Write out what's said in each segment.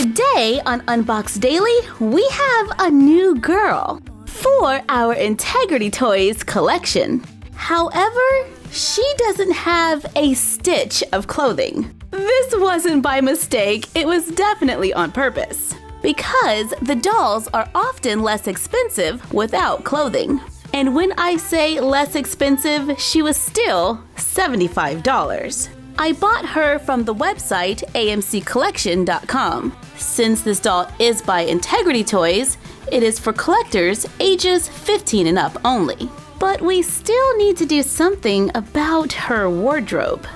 Today on Unbox Daily, we have a new girl for our Integrity Toys collection. However, she doesn't have a stitch of clothing. This wasn't by mistake, it was definitely on purpose. Because the dolls are often less expensive without clothing. And when I say less expensive, she was still $75. I bought her from the website amccollection.com. Since this doll is by Integrity Toys, it is for collectors ages 15 and up only. But we still need to do something about her wardrobe.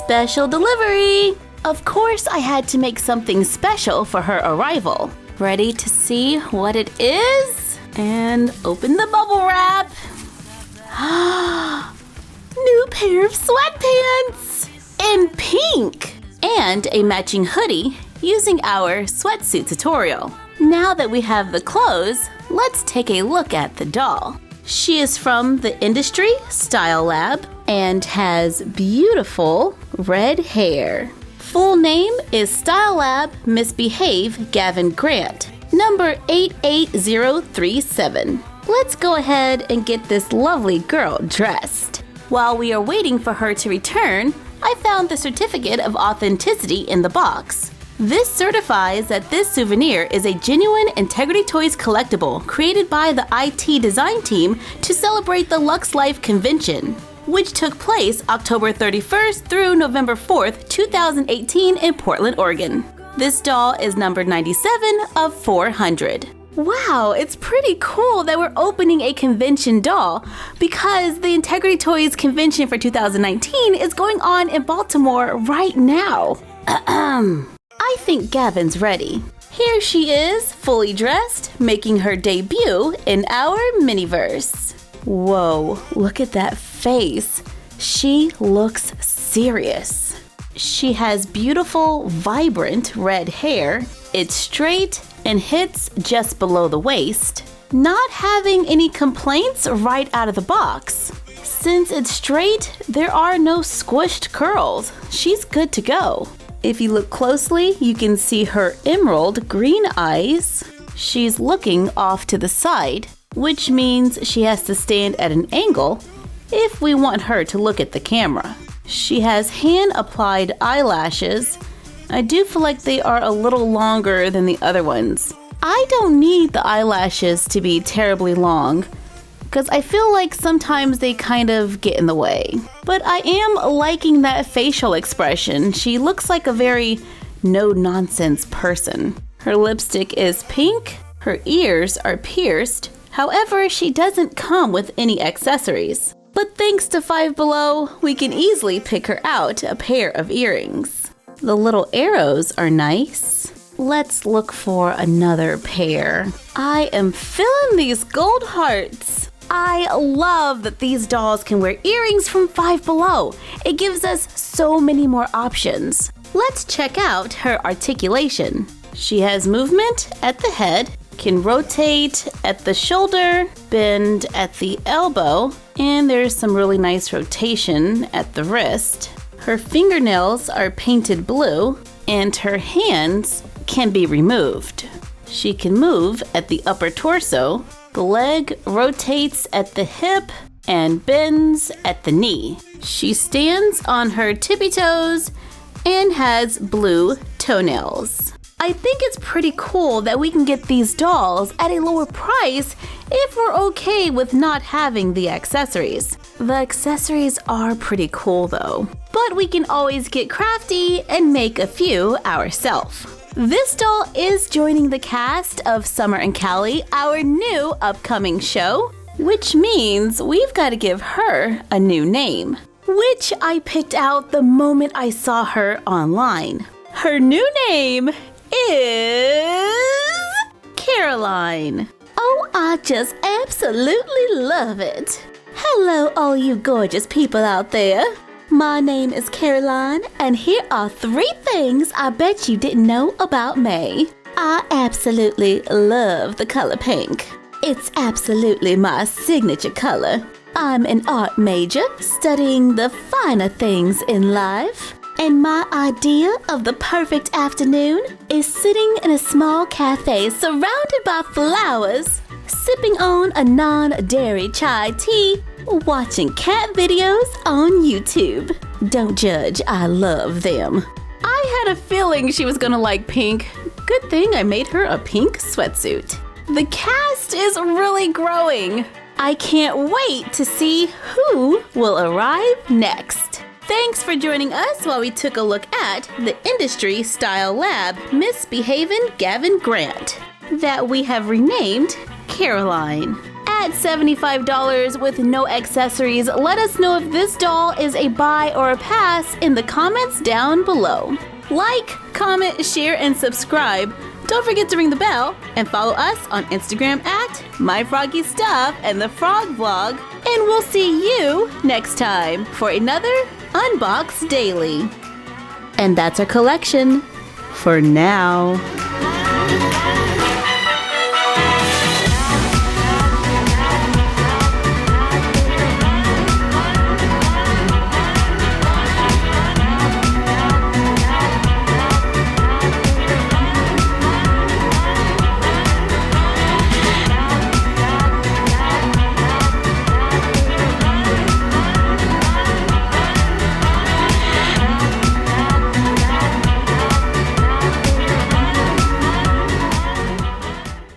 Special delivery! Of course, I had to make something special for her arrival. Ready to see what it is? And open the bubble wrap. New pair of sweatpants in pink and a matching hoodie using our sweatsuit tutorial. Now that we have the clothes, let's take a look at the doll. She is from the Industry Style Lab and has beautiful red hair. Full name is Style Lab Misbehave Gavin Grant, number 88037. Let's go ahead and get this lovely girl dressed. While we are waiting for her to return, I found the certificate of authenticity in the box. This certifies that this souvenir is a genuine Integrity Toys collectible created by the IT design team to celebrate the Lux Life convention, which took place October 31st through November 4th, 2018 in Portland, Oregon. This doll is number 97 of 400. Wow, it's pretty cool that we're opening a convention doll because the Integrity Toys convention for 2019 is going on in Baltimore right now. I think Gavin's ready. Here she is, fully dressed, making her debut in our miniverse. Whoa, look at that face. She looks serious. She has beautiful, vibrant red hair. It's straight and hits just below the waist. Not having any complaints right out of the box. Since it's straight, there are no squished curls. She's good to go. If you look closely, you can see her emerald green eyes. She's looking off to the side, which means she has to stand at an angle if we want her to look at the camera. She has hand-applied eyelashes. I do feel like they are a little longer than the other ones. I don't need the eyelashes to be terribly long because I feel like sometimes they kind of get in the way. But I am liking that facial expression. She looks like a very no-nonsense person. Her lipstick is pink. Her ears are pierced. However, she doesn't come with any accessories. But thanks to Five Below, we can easily pick her out a pair of earrings. The little arrows are nice. Let's look for another pair. I am feeling these gold hearts. I love that these dolls can wear earrings from Five Below. It gives us so many more options. Let's check out her articulation. She has movement at the head, can rotate at the shoulder, bend at the elbow, and there's some really nice rotation at the wrist. Her fingernails are painted blue, and her hands can be removed. She can move at the upper torso. The leg rotates at the hip and bends at the knee. She stands on her tippy toes and has blue toenails. I think it's pretty cool that we can get these dolls at a lower price if we're okay with not having the accessories. The accessories are pretty cool though, but we can always get crafty and make a few ourselves. This doll is joining the cast of Summer and Callie, our new upcoming show, which means we've got to give her a new name, which I picked out the moment I saw her online. Her new name is Caroline. Oh, I just absolutely love it. Hello, all you gorgeous people out there. My name is Caroline, and here are 3 things I bet you didn't know about me. I absolutely love the color pink. It's absolutely my signature color. I'm an art major, studying the finer things in life. And my idea of the perfect afternoon is sitting in a small cafe surrounded by flowers, sipping on a non-dairy chai tea, watching cat videos on YouTube. Don't judge, I love them. I had a feeling she was gonna like pink. Good thing I made her a pink sweatsuit. The cast is really growing. I can't wait to see who will arrive next. Thanks for joining us while we took a look at the Industry Style Lab Misbehavin' Gavin Grant that we have renamed Caroline. At $75 with no accessories, let us know if this doll is a buy or a pass in the comments down below. Like, comment, share, and subscribe. Don't forget to ring the bell and follow us on Instagram at MyFroggyStuff and the Frog Vlog. And we'll see you next time for another Unbox Daily. And that's our collection for now.